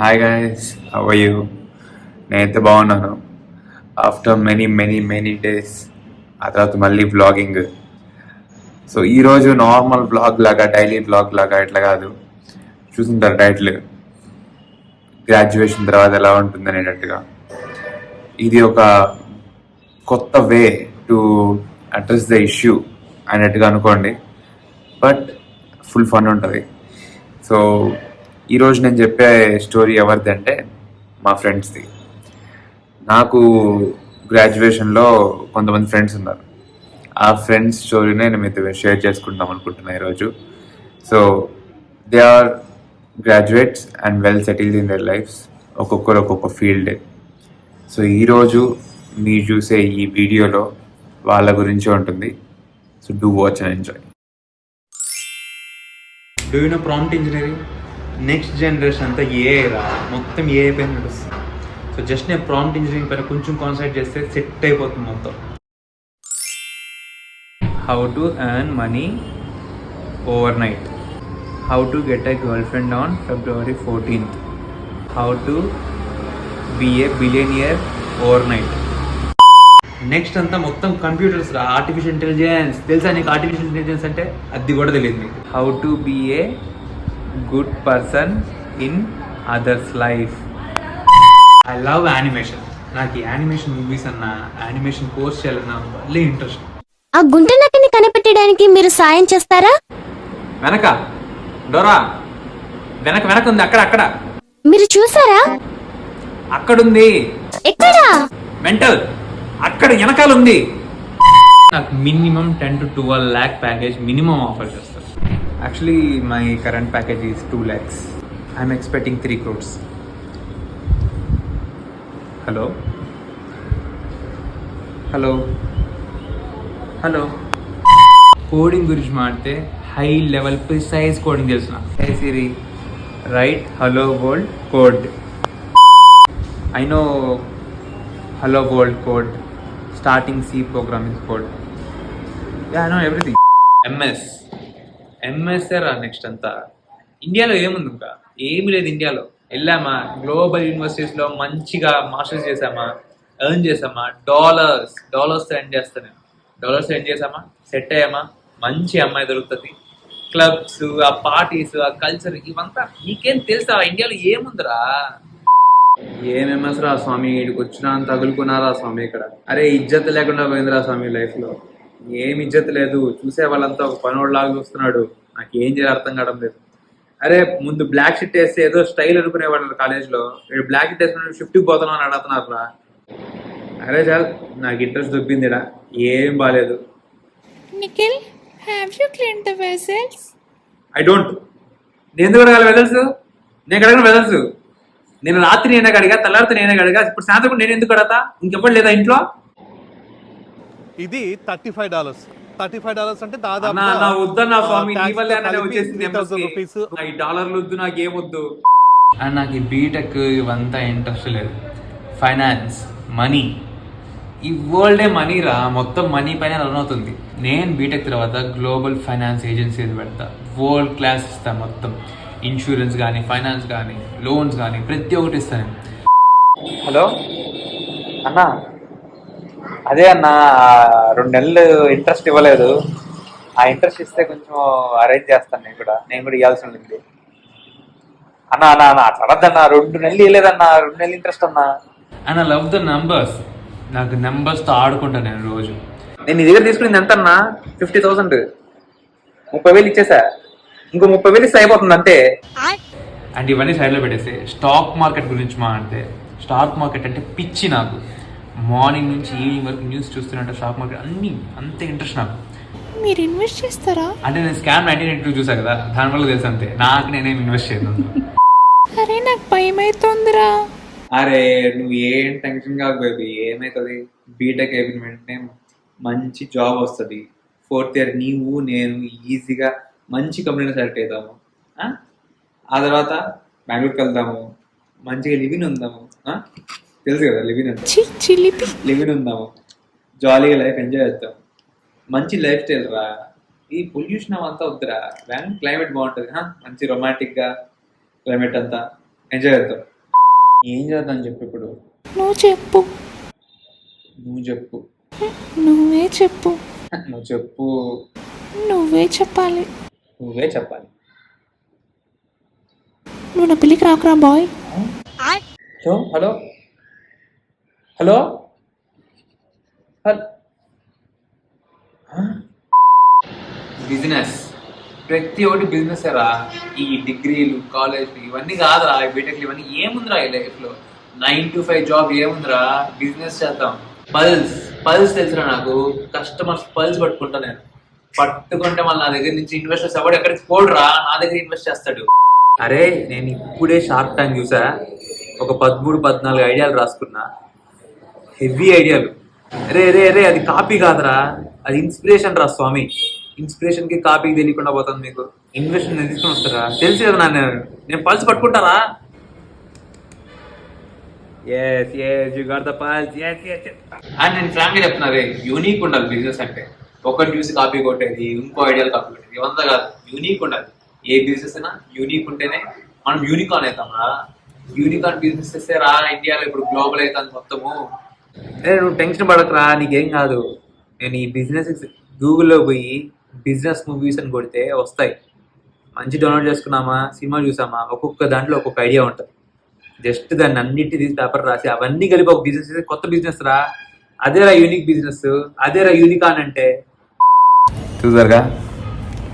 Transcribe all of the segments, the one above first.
Hi guys, how are you? నేనైతే బాగున్నాను. After many days ఆ తర్వాత మళ్ళీ వ్లాగింగ్. సో ఈరోజు నార్మల్ వ్లాగ్ లాగా, డైలీ వ్లాగ్ లాగా ఇట్లా కాదు. చూసుంటారు టైటిల్, గ్రాడ్యుయేషన్ తర్వాత ఎలా ఉంటుంది అనేటట్టుగా. ఇది ఒక కొత్త way to address the issue అనేట్టుగా అనుకోండి. బట్ ఫుల్ ఫన్ ఉంటుంది. సో ఈరోజు నేను చెప్పే స్టోరీ ఎవరిది అంటే మా ఫ్రెండ్స్ది. నాకు గ్రాడ్యుయేషన్లో కొంతమంది ఫ్రెండ్స్ ఉన్నారు. ఆ ఫ్రెండ్స్ స్టోరీనే నేను మీతో షేర్ చేసుకుంటాం అనుకుంటున్నా ఈరోజు. So they are graduates and well settled in their lives, ఒక్కొక్కరు ఒక్కొక్క ఫీల్డ్. సో ఈరోజు మీరు చూసే ఈ వీడియోలో వాళ్ళ గురించి ఉంటుంది. So do watch and enjoy. Do you know prompt engineering? Next generation అంతా ఏ రా, మొత్తం ఏ పైన నడుస్తుంది. సో జస్ట్ నేను ప్రాంప్ట్ ఇంజనీరింగ్ పైన కొంచెం కాన్సన్ట్రేట్ చేస్తే సెట్ అయిపోతుంది మొత్తం. How to earn money overnight, how to get a girlfriend on February 14th, how to be a billionaire overnight. Next అంతా మొత్తం కంప్యూటర్స్ రా, ఆర్టిఫిషియల్ ఇంటెలిజెన్స్. తెలుసా నీకు ఆర్టిఫిషియల్ ఇంటెలిజెన్స్ అంటే? అది కూడా తెలియదు నీకు. How to be a good person in others life. I love animation. నాకు ఈ యానిమేషన్ మూవీస్ అన్న, యానిమేషన్ కోర్స్ చేయాలన్నా భలే ఇంట్రెస్ట్. ఆ గుంట నక్కని కనిపెట్టడానికి మీరు సాయం చేస్తారా? వెనక డోరా, వెనక వెనక ఉంది, అక్కడ అక్కడ మీరు చూసారా? అక్కడుంది. ఎక్కడా? మెంటల్, అక్కడ వెనకాల ఉంది. నాకు minimum 10 to 12 lakh package minimum offer చేస్తారు. Actually my current package is 2 lakhs. I'm expecting 3 crores. Hello hello hello. Coding గురించి మాడితే హై లెవెల్ ప్రిసైజ్ కోడింగ్ తెలుసు నాకు. Hey Siri, write hello world code. I know hello world code, starting C programming code. I know everything. MS రా next అంతా. ఇండియాలో ఏముంది? ఇంకా ఏమీ లేదు. ఇండియాలో వెళ్ళామా, గ్లోబల్ యూనివర్సిటీస్లో మంచిగా మాస్టర్స్ చేసామా, ఎర్న్ చేసామా, డాలర్స్ ఎర్న్ చేస్తాను. డాలర్స్ ఎర్న్ చేసామా, సెట్ అయ్యామా, మంచి అమ్మాయి దొరుకుతుంది, క్లబ్స్, ఆ పార్టీస్, ఆ కల్చర్, ఇవంతా నీకేం తెలుసా? ఇండియాలో ఏముందిరా? ఏమేమస్ రా స్వామి, ఇక్కడికి వచ్చినా తగులుకున్నారా స్వామి ఇక్కడ. అరే ఇజ్జత్ లేకుండా పోయిందిరా స్వామి లైఫ్లో. ఏం ఇజ్జత్ లేదు. చూసే వాళ్ళంతా ఒక పనోళ్ళలాగా చూస్తున్నాడు. నాకు ఏం చేయాలి అర్థం కావడం లేదు. అరే ముందు బ్లాక్ షిట్ వేస్తే ఏదో స్టైల్ అనుకునేవాడు కాలేజ్లో. బ్లాక్ షిట్ వేసుకుని షిఫ్ట్కి పోతున్నావు అని అడుగుతున్నారు రా. అరే చాలు, నాకు ఇంట్రెస్ట్ దొబ్బిందిడా, ఏం బాగాలేదు. Nikhil, have you cleaned the vessels? I don't. నేను ఎందుకు అడగాలి వెదల్స్? నేను అడగను వెదల్స్. నేను రాత్రి నేనే అడిగా, తెల్లారితే నేనే అడిగా, ఇప్పుడు సాయంత్రం నేను ఎందుకు అడతా? ఇంకెప్పుడు లేదా ఇంట్లో? ఇది $35. $35 అంటే దాదాపు నా వద్దన్నా స్వామి, నీ వల్లే అన్న వచ్చేసింది రూపీస్. ఈ డాలర్లు వద్దు, నాకు ఏమొద్దు. అండ్ నాకు ఈ బీటెక్ ఇవంతా ఇంట్రెస్ట్ లేదు. ఫైనాన్స్, మనీ, ఈ వరల్డే మనీ రా. మొత్తం మనీ పైన రన్ అవుతుంది. నేను బీటెక్ తర్వాత గ్లోబల్ ఫైనాన్స్ ఏజెన్సీ పెడతా. వరల్డ్ క్లాస్ ఇస్తా. మొత్తం ఇన్సూరెన్స్ కానీ, ఫైనాన్స్ కానీ, లోన్స్ కానీ ప్రతి ఒక్కటి ఇస్తాను. హలో అన్నా, అదే అన్న 2 నెలలు ఇంట్రెస్ట్ ఇవ్వలేదు. ఆ ఇంట్రెస్ట్ ఇస్తే కొంచెం అరేంజ్ చేస్తాను. నేను కూడా ఇవ్వాల్సి ఉంది అన్నా. అన్నా చదద్దన్నా, 2 నెలలు ఇవ్వలేదన్నా, 2 నెలలు ఇంట్రెస్ట్ అన్నా. అన్న లవ్ ద నంబర్స్. నాకు నెంబర్స్తో ఆడుకుంటాను నేను రోజు. నేను నీ దగ్గర తీసుకునేది ఎంత అన్నా? 50,000. 30,000 ఇచ్చేసా. ఇంకో 30,000 ఇస్తే అయిపోతుంది అంతే. అండ్ ఇవన్నీ సైడ్లో పెట్టేసి స్టాక్ మార్కెట్ గురించి అంటే, స్టాక్ మార్కెట్ అంటే పిచ్చి నాకు. మార్నింగ్ నుంచి ఈవినింగ్ వరకు న్యూస్ చూస్తున్నట్టు స్టాక్ మార్కెట్ అన్నీ అంతే ఇంట్రెస్ట్ నాకు. మీరు ఇన్వెస్ట్ చేస్తారా? అంటే నేను స్కామ్ 1992 చూసా కదా, దానివల్ల తెలుసు అంతే. నాకు నేనేం ఇన్వెస్ట్ చేయను. అరే నాకు భయం అవుతుందిరా. అరే నువ్వు ఏం టెన్షన్ కాదు బేబీ, ఏమవుతుంది? బీటెక్ అయిపోయిన వెంటనే మంచి జాబ్ వస్తుంది. 4th ఇయర్ నీవు నేను ఈజీగా మంచి కంపెనీలో సెలెక్ట్ అవుతాము. ఆ తర్వాత బెంగళూరుకి వెళ్దాము, మంచిగా లివిన్ ఉందాము. తెలుసు కదా లివిన్ అంటే? చిలిపి. లివిన్ ఉందాము, జాలీగా లైఫ్ ఎంజాయ్ చేద్దాం. మంచి లైఫ్ స్టైల్ రా. ఈ పొల్యూషన్ అవంతా వద్దురా. క్లైమేట్ బాగుంటుంది, మంచి రొమాంటిక్గా క్లైమేట్ అంతా ఎంజాయ్ చేద్దాం. ఏం చేద్దాం చెప్పు ఇప్పుడు? నువ్వు చెప్పు. నువ్వు చెప్పు. నువ్వే చెప్పు. నువ్వు చెప్పు. నువ్వే చెప్పాలి. నువ్వే చెప్పాలి. నువ్వు నా పెళ్ళికి రాకురా bye. Hello hello hello business, ప్రతి ఒక్కటి బిజినెస్ రా. ఈ డిగ్రీలు, కాలేజ్ ఇవన్నీ కాదురా, బీటెక్లు ఇవన్నీ ఏముందిరా ఈ లైఫ్లో? 9 to 5 జాబ్ ఏముందిరా? బిజినెస్ చేద్దాం. పల్స్ తెలుసురా నాకు. కస్టమర్స్ పల్స్ పట్టుకుంటా నేను. పట్టుకుంటే మళ్ళీ నా దగ్గర నుంచి ఇన్వెస్టర్స్ ఎవడు ఎక్కడికి పోడురా, నా దగ్గర ఇన్వెస్ట్ చేస్తాడు. అరే నేను ఇప్పుడే షార్క్ ట్యాంక్ చూసా. ఒక 13-14 ఐడియాలు రాసుకున్నా. హెవీ ఐడియాలు. రే రే రే అది కాపీ కాదురా, అది ఇన్స్పిరేషన్ రా స్వామి. ఇన్స్పిరేషన్ కి కాపీకి తెలియకుండా పోతుంది మీకు. ఇన్వెస్ట్మెంట్ నేను తీసుకుని వస్తారా? తెలుసు కదా నేను పల్స్ పట్టుకుంటారా? అండ్ నేను ఫ్యామిలీ చెప్తున్నా, రే యూనిక్ ఉండాలి బిజినెస్ అంటే. ఒకటి చూసి కాపీ కొట్టేది, ఇంకో ఐడియాలు కాపీ కొట్టేది ఇవంతా కాదు. యూనిక్ ఉండాలి. ఏ బిజినెస్ అయినా యూనిక్ ఉంటేనే మనం యూనికాన్ అవుతాం రా. యూనికాన్ బిజినెస్ చేస్తే రా ఇండియాలో ఇప్పుడు గ్లోబల్ అవుతుంది మొత్తము. నువ్వు టెన్షన్ పడకరా, నీకేం కాదు. నేను ఈ బిజినెస్ గూగుల్లో పోయి బిజినెస్ మూవీస్ అని కొడితే వస్తాయి. మంచి డౌన్లోడ్ చేసుకున్నామా, సినిమా చూసామా, ఒక్కొక్క దాంట్లో ఒక్కొక్క ఐడియా ఉంటుంది. జస్ట్ దాన్ని అన్నింటి తీసి పేపర్ రాసి అవన్నీ కలిపి ఒక బిజినెస్ చేస్తే కొత్త బిజినెస్ రా. అదేరా యూనిక్ బిజినెస్, అదేరా యూనికాన్ అంటే. చూసారుగా,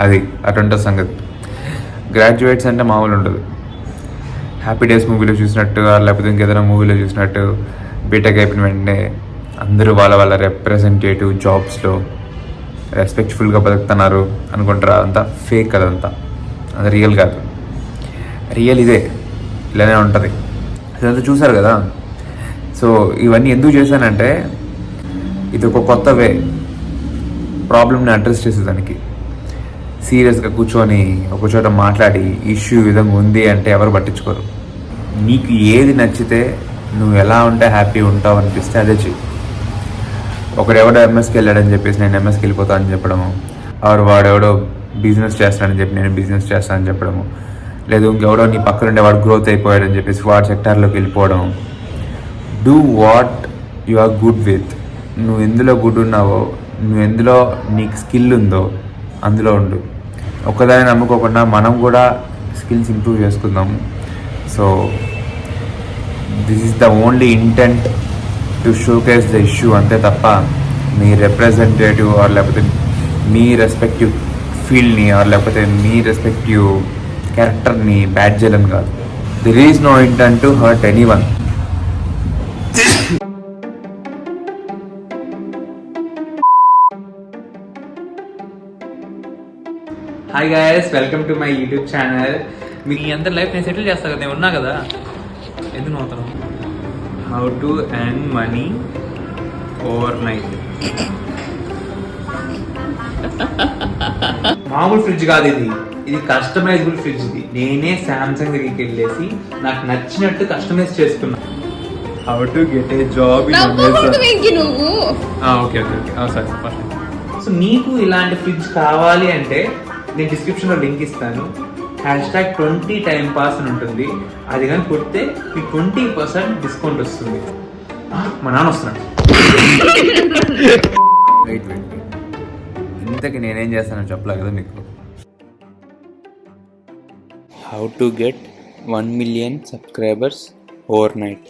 అది అటువంటి సంగతి. గ్రాడ్యుయేట్స్ అంటే మామూలు ఉండదు. హ్యాపీ డేస్ మూవీలో చూసినట్టు, లేకపోతే ఇంకేదైనా మూవీలో చూసినట్టు బీటెక్ అయిపోయిన వెంటనే అందరూ వాళ్ళ రిప్రజెంటేటివ్ జాబ్స్లో రెస్పెక్ట్ఫుల్గా బతుకుతున్నారు అనుకుంటారు. అదంతా ఫేక్, అదంతా అది రియల్ కాదు. రియల్ ఇదే, ఇలానే ఉంటుంది. ఇదంతా చూసారు కదా. సో ఇవన్నీ ఎందుకు చేశానంటే, ఇది ఒక కొత్త వే ప్రాబ్లమ్ని అడ్రస్ చేసేదానికి. సీరియస్గా కూర్చొని ఒక చోట మాట్లాడి ఇష్యూ విధంగా ఉంది అంటే ఎవరు పట్టించుకోరు. నీకు ఏది నచ్చితే, నువ్వు ఎలా ఉంటే హ్యాపీ ఉంటావు అనిపిస్తే అదే చెయ్యి. ఒకడెవడో ఎంఎస్కి వెళ్ళాడని చెప్పేసి నేను ఎంఎస్కి వెళ్ళిపోతానని చెప్పడము, ఆరు వాడెవడో బిజినెస్ చేస్తానని చెప్పి నేను బిజినెస్ చేస్తానని చెప్పడము, లేదు ఇంకెవడో నీ పక్కనుండే వాడు గ్రోత్ అయిపోయాడని చెప్పేసి వాడు సెక్టార్లోకి వెళ్ళిపోవడం. Do what you are good with. నువ్వు ఎందులో గుడ్ ఉన్నావో, నువ్వు ఎందులో నీకు స్కిల్ ఉందో అందులో ఉండు. ఒక్కదాన్ని నమ్ముకోకుండా మనం కూడా స్కిల్స్ ఇంప్రూవ్ చేసుకుందాము. So this is the only intent to showcase the issue, అంతే తప్ప మీ రిప్రజెంటేటివ్ ఆర్ లేకపోతే మీ రెస్పెక్టివ్ ఫీల్డ్ని ఆర్ లేకపోతే మీ రెస్పెక్టివ్ క్యారెక్టర్ని బ్యాడ్ చేయాలని కాదు. There is no intent to hurt anyone. Hi guys, welcome to my YouTube channel. మీ అందరి లైఫ్ నేను సెటిల్ చేస్తా కదా, నేను ఉన్నా కదా. ఎందుకు నవ్వుతాను? How to earn money overnight. మామూలు ఫ్రిడ్జ్ కాదు ఇది, ఇది కస్టమైజబుల్ ఫ్రిడ్జ్. ఇది నేనే శాంసంగ్ దగ్గరికి వెళ్ళేసి నాకు నచ్చినట్టు కస్టమైజ్ చేసుకున్నా. How to get a job in నువ్వు ఓకే ఓకే ఓకే సరే ఫస్ట్. సో నీకు ఇలాంటి ఫ్రిడ్జ్ కావాలి అంటే నేను డిస్క్రిప్షన్లో లింక్ ఇస్తాను. #20 టైం పాస్ అని ఉంటుంది. అది కానీ కొడితే మీకు 20% డిస్కౌంట్ వస్తుంది. మా నాన్న వస్తున్నాడు. వెయిట్ ఇంతకీ నేనేం చేస్తానో చెప్పలే కదా మీకు. How to get 1 million subscribers overnight.